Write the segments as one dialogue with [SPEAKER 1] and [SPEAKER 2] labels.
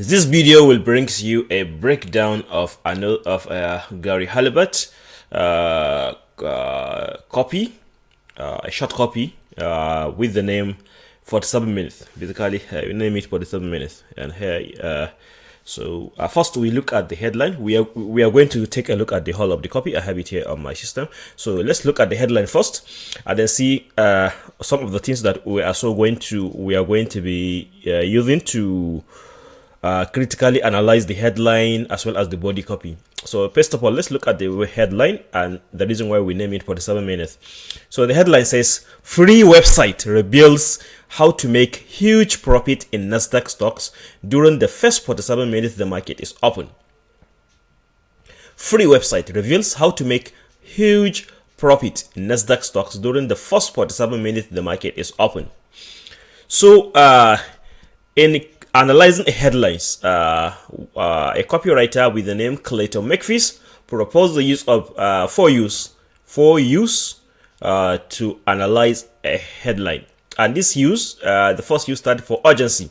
[SPEAKER 1] This video will bring you a breakdown of Gary Halbert copy, a short copy with the name 47 minutes. Basically, we name it 47 minutes. And here, first we look at the headline. We are going to take a look at the whole of the copy. I have it here on my system. So let's look at the headline first, and then see some of the things that we are going to be using to critically analyze the headline as well as the body copy. So first of all, let's look at the headline and the reason why we name it 47 minutes. So the headline says, free website reveals how to make huge profit in Nasdaq stocks during the first 47 minutes the market is open. Free website reveals how to make huge profit in Nasdaq stocks during the first 47 minutes the market is open. So in analyzing headlines, a copywriter with the name Clayton McPhee proposed the use of four use to analyze a headline. And this use, the first use started for urgency.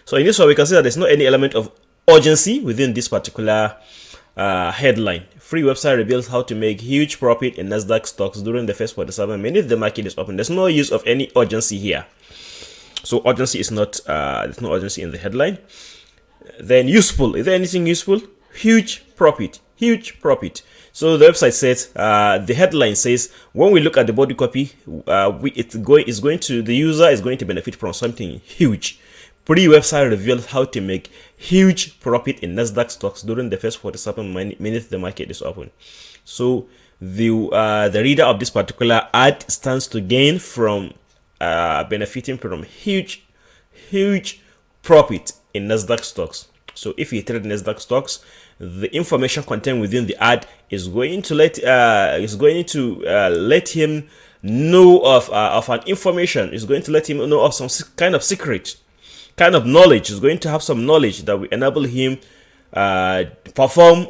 [SPEAKER 1] So in this one, we can see that there's not any element of urgency within this particular headline. Free website reveals how to make huge profit in Nasdaq stocks during the first 47 minutes the market is open. There's no use of any urgency here. So urgency is not, there's no urgency in the headline. Then useful, is there anything useful? Huge profit, huge profit. So the website says, the headline says, when we look at the body copy, the user is going to benefit from something huge. Free website reveals how to make huge profit in Nasdaq stocks during the first 47 minutes the market is open. So the reader of this particular ad stands to gain from benefiting from huge profit in Nasdaq stocks. So if you trade Nasdaq stocks, the information contained within the ad is going to let him know of an information. Is going to let him know of some kind of secret, kind of knowledge. Is going to have some knowledge that will enable him perform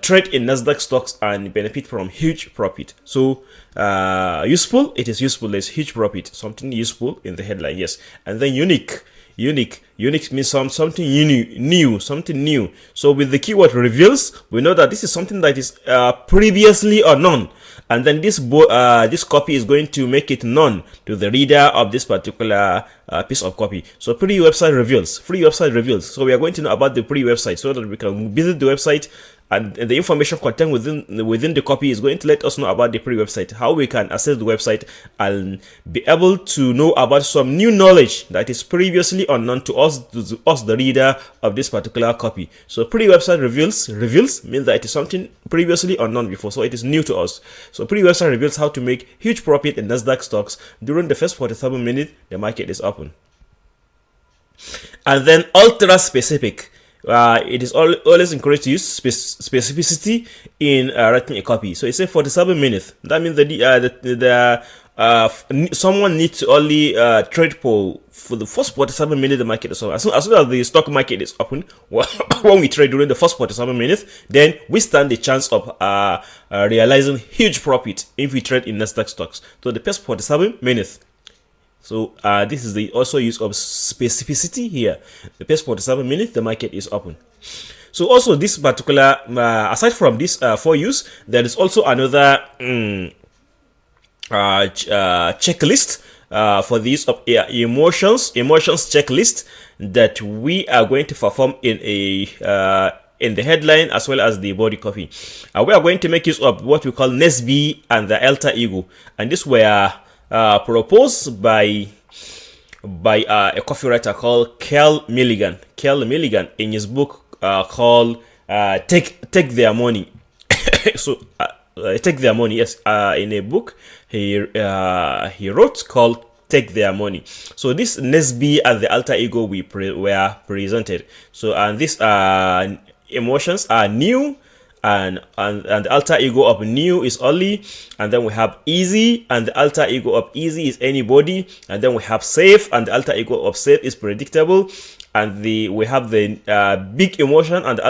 [SPEAKER 1] trade in Nasdaq stocks and benefit from huge profit. So useful, it is useful. There's huge profit, something useful in the headline, yes. And then unique means something new. So with the keyword reveals, we know that this is something that is previously unknown, and then this copy is going to make it known to the reader of this particular piece of copy. So free website reveals. So we are going to know about the free website so that we can visit the website, and the information contained within the copy is going to let us know about the free website, how we can access the website and be able to know about some new knowledge that is previously unknown to us, the reader of this particular copy. So free website reveals means that it is something previously unknown before, so it is new to us. So free website reveals how to make huge profit in Nasdaq stocks during the first 47 minutes the market is open. And then ultra specific. It is always encouraged to use specificity in writing a copy. So it says 47 minutes. That means that someone needs to only trade for the first 47 minutes the market is open. As soon as the stock market is open, when we trade during the first 47 minutes, then we stand the chance of realizing huge profit if we trade in Nasdaq stocks. So the first 47 minutes. So this is the also use of specificity here. The first 47 minutes the market is open. So also this particular, aside from this for use, there is also another checklist for the use of emotions checklist that we are going to perform in the headline as well as the body copy. We are going to make use of what we call NSB and the alter ego, and this were proposed by a copywriter called Kel Milligan in his book called Take Their Money. So Take Their Money, yes, in a book he wrote called Take Their Money. So this NSB and the alter ego were presented. So and these emotions are new, and the alter ego of new is only, and then we have easy, and the alter ego of easy is anybody, and then we have safe, and the alter ego of safe is predictable, and we have the big emotion, and the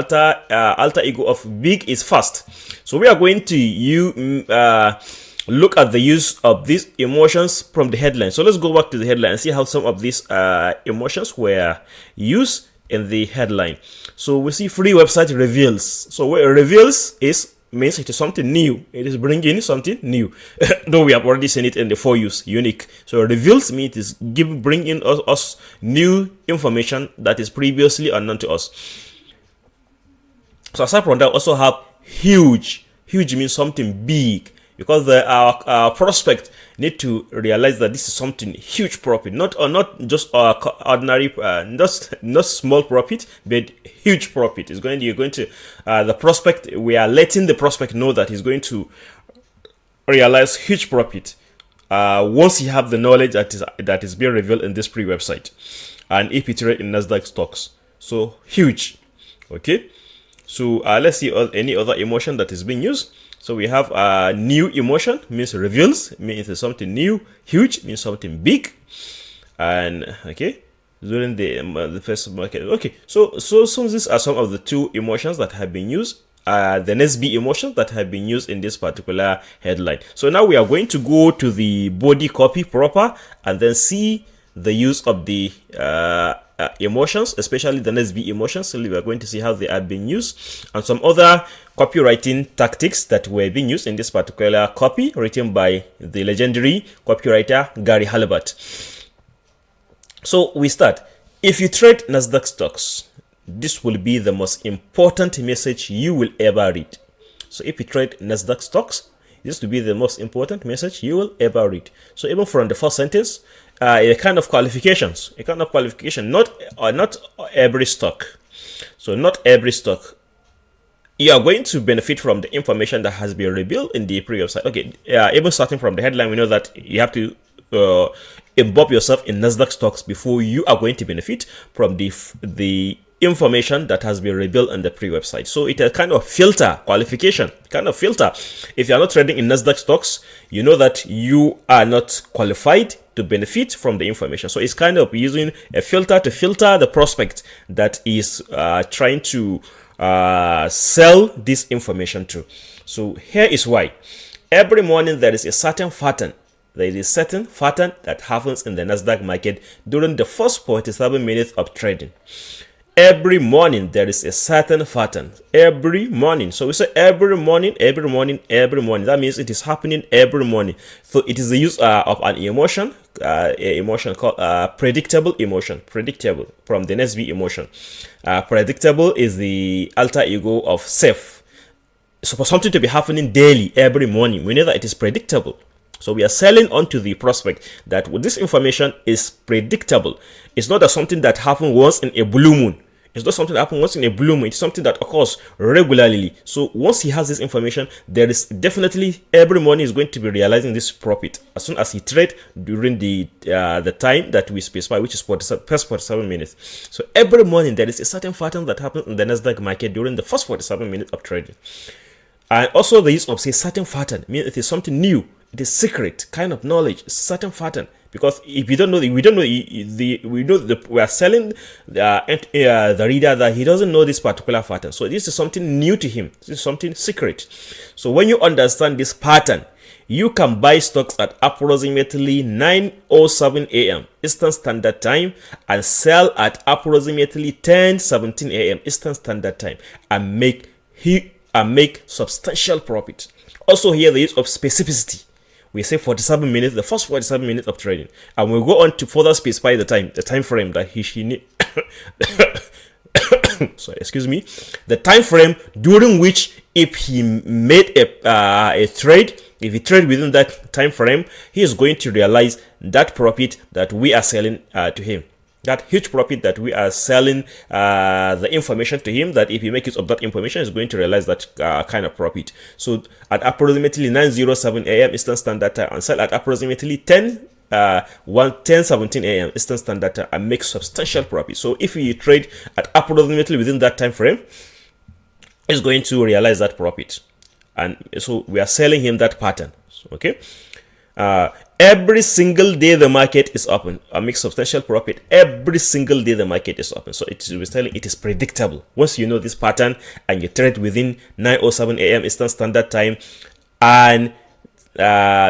[SPEAKER 1] alter ego of big is fast. So we are going to look at the use of these emotions from the headline. So let's go back to the headline and see how some of these emotions were used in the headline. So we see free website reveals. So what reveals means it is something new. It is bringing something new. Though we have already seen it in the for use unique. So reveals means it is bringing us new information that is previously unknown to us. So aside from that, also have huge. Huge means something big, because our prospect need to realize that this is something huge profit, not just ordinary, not small profit, but huge profit. You're going to the prospect. We are letting the prospect know that he's going to realize huge profit once you have the knowledge that is being revealed in this pre-website, and if it trade in Nasdaq stocks. So huge. Okay. So let's see any other emotion that is being used. So we have new emotion, means reveals, means it's something new. Huge means something big. And okay, during the first market. Okay, so these are some of the two emotions that have been used. The next B emotions that have been used in this particular headline. So now we are going to go to the body copy proper and then see the use of the emotions, especially the next B emotions. So we are going to see how they are being used and some other copywriting tactics that were being used in this particular copy written by the legendary copywriter Gary Halbert. So we start. If you trade Nasdaq stocks, this will be the most important message you will ever read. So if you trade Nasdaq stocks, this will be the most important message you will ever read. So even from the first sentence, a kind of qualification, not every stock. So not every stock. You are going to benefit from the information that has been revealed in the previous site. Okay, even starting from the headline, we know that you have to involve yourself in Nasdaq stocks before you are going to benefit from the information that has been revealed on the pre-website. So it's a kind of filter, qualification, kind of filter. If you are not trading in Nasdaq stocks, you know that you are not qualified to benefit from the information. So it's kind of using a filter to filter the prospect that is trying to sell this information to. So here is why. Every morning there is a certain pattern. There is a certain pattern that happens in the Nasdaq market during the first 47 minutes of trading. Every morning there is a certain pattern. Every morning. So we say every morning, every morning, every morning. That means it is happening every morning. So it is the use of an emotion, emotion called predictable emotion. Predictable from the next B emotion. Predictable is the alter ego of self. So for something to be happening daily, every morning, we know that it is predictable. So we are selling onto the prospect that this information is predictable. It's not something that happens once in a blue moon. It's not something that happens once in a blue moon. It's something that occurs regularly. So once he has this information, there is definitely every morning is going to be realizing this profit as soon as he trade during the time that we specify, which is first 47 minutes. So every morning there is a certain pattern that happens in the Nasdaq market during the first 47 minutes of trading. And also the use of say certain pattern means it is something new. It is secret kind of knowledge, certain pattern. Because if you don't know, we are selling the reader that he doesn't know this particular pattern. So this is something new to him. This is something secret. So when you understand this pattern, you can buy stocks at approximately 9:07 a.m. Eastern Standard Time and sell at approximately 10:17 a.m. Eastern Standard Time and make substantial profit. Also here the use of specificity. We say 47 minutes, the first 47 minutes of trading, and we'll go on to further specify the time frame that she need. Sorry, excuse me. The time frame during which, if he made a trade, if he trade within that time frame, he is going to realize that profit that we are selling to him. That huge profit that we are selling the information to him, that if he makes use of that information, he's going to realize that kind of profit. So at approximately 9:07 a.m. Eastern Standard Time and sell at approximately 10:17 a.m. Eastern Standard Time and make substantial profit. So if you trade at approximately within that time frame, he's going to realize that profit. And so we are selling him that pattern. Okay. Every single day the market is open. I make substantial profit. Every single day the market is open. So it is predictable. Once you know this pattern and you trade within 9:07 a.m. Eastern Standard Time, and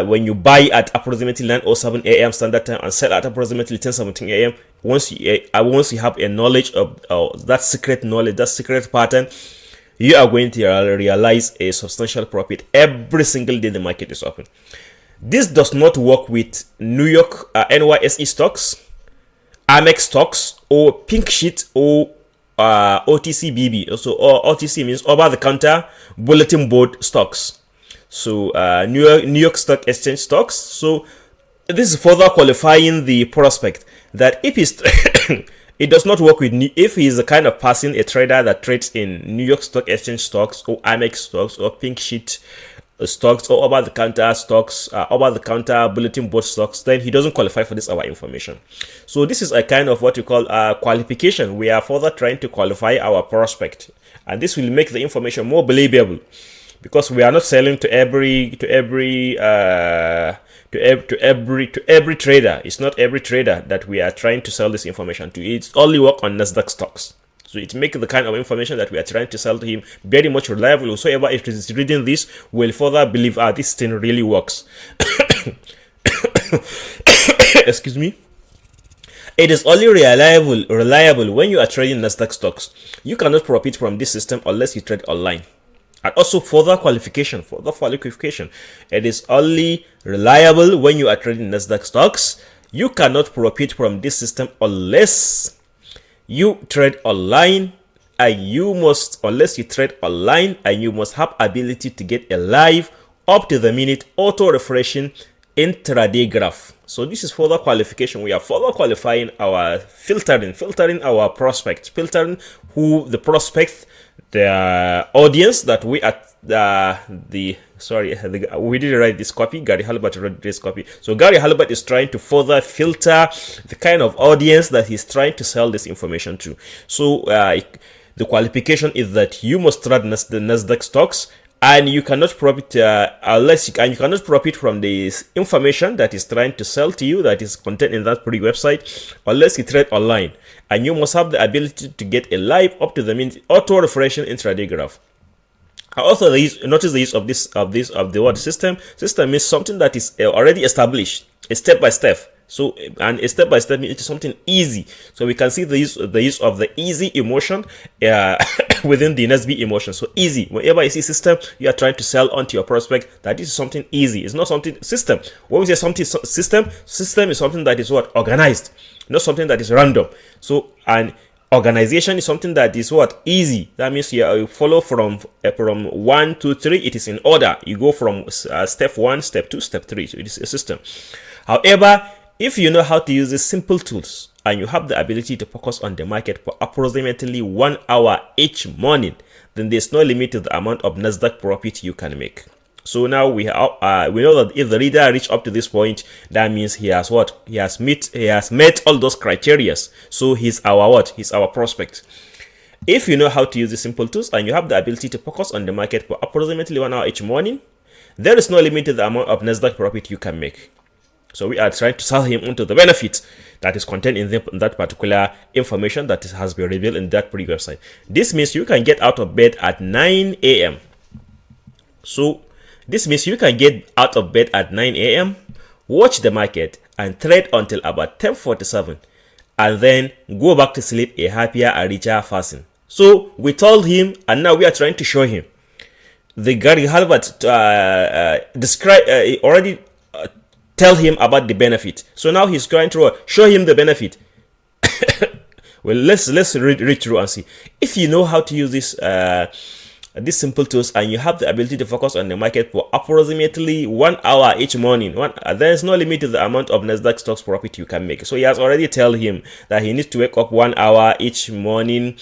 [SPEAKER 1] when you buy at approximately 9:07 a.m. Standard Time and sell at approximately 10:17 a.m., once you have a knowledge of that secret knowledge, that secret pattern, you are going to realize a substantial profit every single day the market is open. This does not work with New York NYSE stocks, Amex stocks, or pink sheet, or OTC BB. Also, or OTC means over the counter bulletin board stocks. So New York Stock Exchange stocks. So this is further qualifying the prospect that if he's it does not work with if he is a kind of person, a trader that trades in New York Stock Exchange stocks, or Amex stocks, or pink sheet stocks, or over the counter stocks, over the counter bulletin board stocks, then he doesn't qualify for this our information. So this is a kind of what you call qualification. We are further trying to qualify our prospect, and this will make the information more believable, because we are not selling to every trader. It's not every trader that we are trying to sell this information to. It's only work on Nasdaq stocks. So it makes the kind of information that we are trying to sell to him very much reliable. Whosoever is reading this will further believe, this thing really works. Excuse me. It is only reliable when you are trading Nasdaq stocks. You cannot profit from this system unless you trade online. And also further qualification, it is only reliable when you are trading Nasdaq stocks. You cannot profit from this system unless you trade online, and you must have ability to get a live up to the minute auto refreshing intraday graph. So this is further qualification. We are further qualifying our filtering our prospects, filtering who the prospect, the audience that we are we didn't write this copy. Gary Halbert wrote this copy. So Gary Halbert is trying to further filter the kind of audience that he's trying to sell this information to. So the qualification is that you must trade the Nasdaq stocks, and you cannot profit you cannot profit from this information that is trying to sell to you, that is contained in that free website, unless you trade online. And you must have the ability to get a live up to the minute auto refreshing intraday graph. Also, notice the use of the word system. System means something that is already established, a step by step. So, and a step by step means something easy. So we can see the use of the easy emotion within the NSB emotion. So easy. Whenever you see system, you are trying to sell onto your prospect that this is something easy. It's not something system. When we say something system is something that is what organized, not something that is random. So, and organization is something that is what easy. That means you follow from 1 to 3. It is in order. You go from step 1, step 2, step 3. So it is a system. However, if you know how to use these simple tools and you have the ability to focus on the market for approximately 1 hour each morning, then there's no limit to the amount of Nasdaq profit you can make. So now we know that if the reader reached up to this point, that means he has what? He has met all those criteria. So he's our prospect. If you know how to use the simple tools and you have the ability to focus on the market for approximately 1 hour each morning, there is no limit to the amount of Nasdaq profit you can make. So we are trying to sell him into the benefit that is contained in that particular information that has been revealed in that free website. This means you can get out of bed at 9 a.m. So this means you can get out of bed at 9 a.m., watch the market, and trade until about 10:47, and then go back to sleep a happier and richer person. So we told him, and now we are trying to show him. The Gary Halbert already tell him about the benefit. So now he's going to show him the benefit. Well, let's read through and see. If you know how to use these simple tools and you have the ability to focus on the market for approximately 1 hour each morning, there is no limit to the amount of Nasdaq stocks profit you can make. So he has already told him that he needs to wake up 1 hour each morning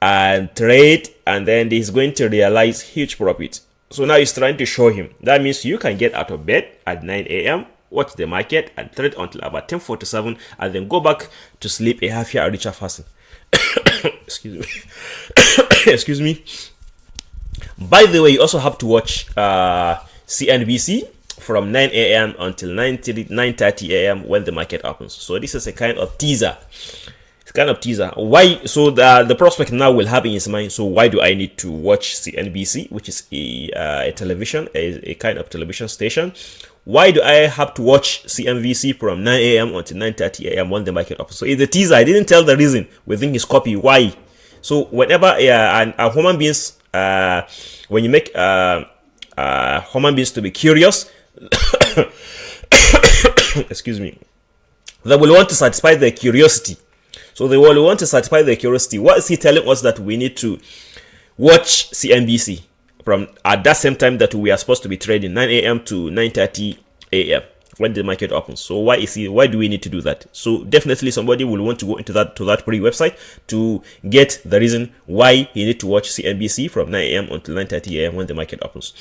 [SPEAKER 1] and trade, and then he's going to realize huge profit. So now he's trying to show him. That means you can get out of bed at 9 a.m., watch the market, and trade until about 10:47, and then go back to sleep a happier and richer person. Excuse me. Excuse me. By the way, you also have to watch CNBC from 9 a.m. until 9:30 a.m. when the market opens. So this is a kind of teaser. Why? So the prospect now will have in his mind, so why do I need to watch CNBC, which is a television, a kind of television station? why do I have to watch CNVC from 9 a.m. until 9:30 a.m. when the market opens? So it's a teaser. I didn't tell the reason within his copy why. So whenever human beings, when you make human beings to be curious, excuse me, they will want to satisfy their curiosity. So they will want to satisfy their curiosity. What is he telling us? That we need to watch CNBC from at that same time that we are supposed to be trading, 9 a.m. to 9:30 a.m. when the market opens. So why do we need to do that? So definitely somebody will want to go into that free website to get the reason why you need to watch CNBC from 9 a.m. until 9:30 a.m. when the market opens.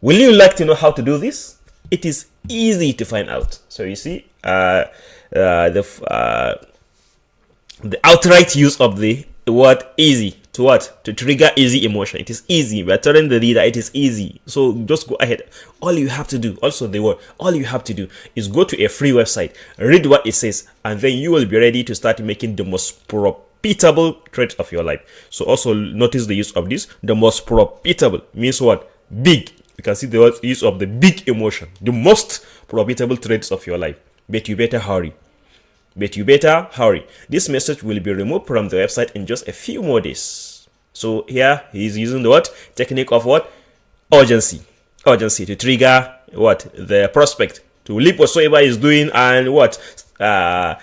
[SPEAKER 1] Will you like to know how to do this? It is easy to find out. So you see, the outright use of the word easy to what? To trigger easy emotion. It is easy. We are telling the reader it is easy. So just go ahead. All you have to do, also the word, all you have to do is go to a free website, read what it says, and then you will be ready to start making the most profitable trades of your life. So also notice the use of this. The most profitable means what? Big. You can see the use of the big emotion. The most profitable trades of your life. But you better hurry. But you better hurry. This message will be removed from the website in just a few more days. So here he is using the what? Technique of what? Urgency. Urgency to trigger what? The prospect to leave whatsoever he's doing and what? Go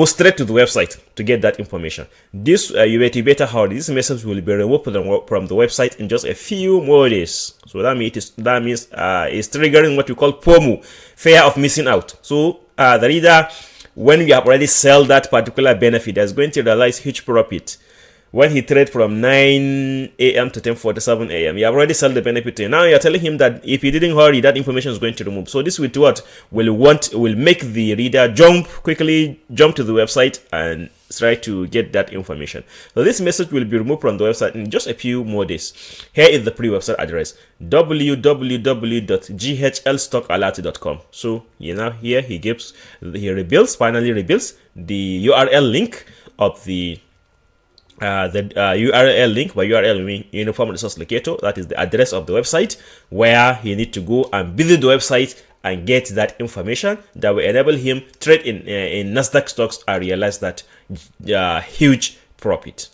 [SPEAKER 1] straight to the website to get that information. This you better hurry. This message will be removed from the website in just a few more days. So that means it's triggering what we call FOMO, fear of missing out. So the reader, when we have already sell that particular benefit, is going to realize huge profit. When he trade from 9 a.m. to 10:47 a.m., you have already sold the benefit to him. Now you are telling him that if he didn't hurry, that information is going to remove. So this will will make the reader quickly jump to the website and try to get that information. So this message will be removed from the website in just a few more days. Here is the free website address: www.ghlstockalert.com. So here he finally reveals the URL link of the URL link. By URL we mean Uniform Resource Locator. That is the address of the website where he need to go and visit the website and get that information that will enable him trade in Nasdaq stocks and realize that huge profit.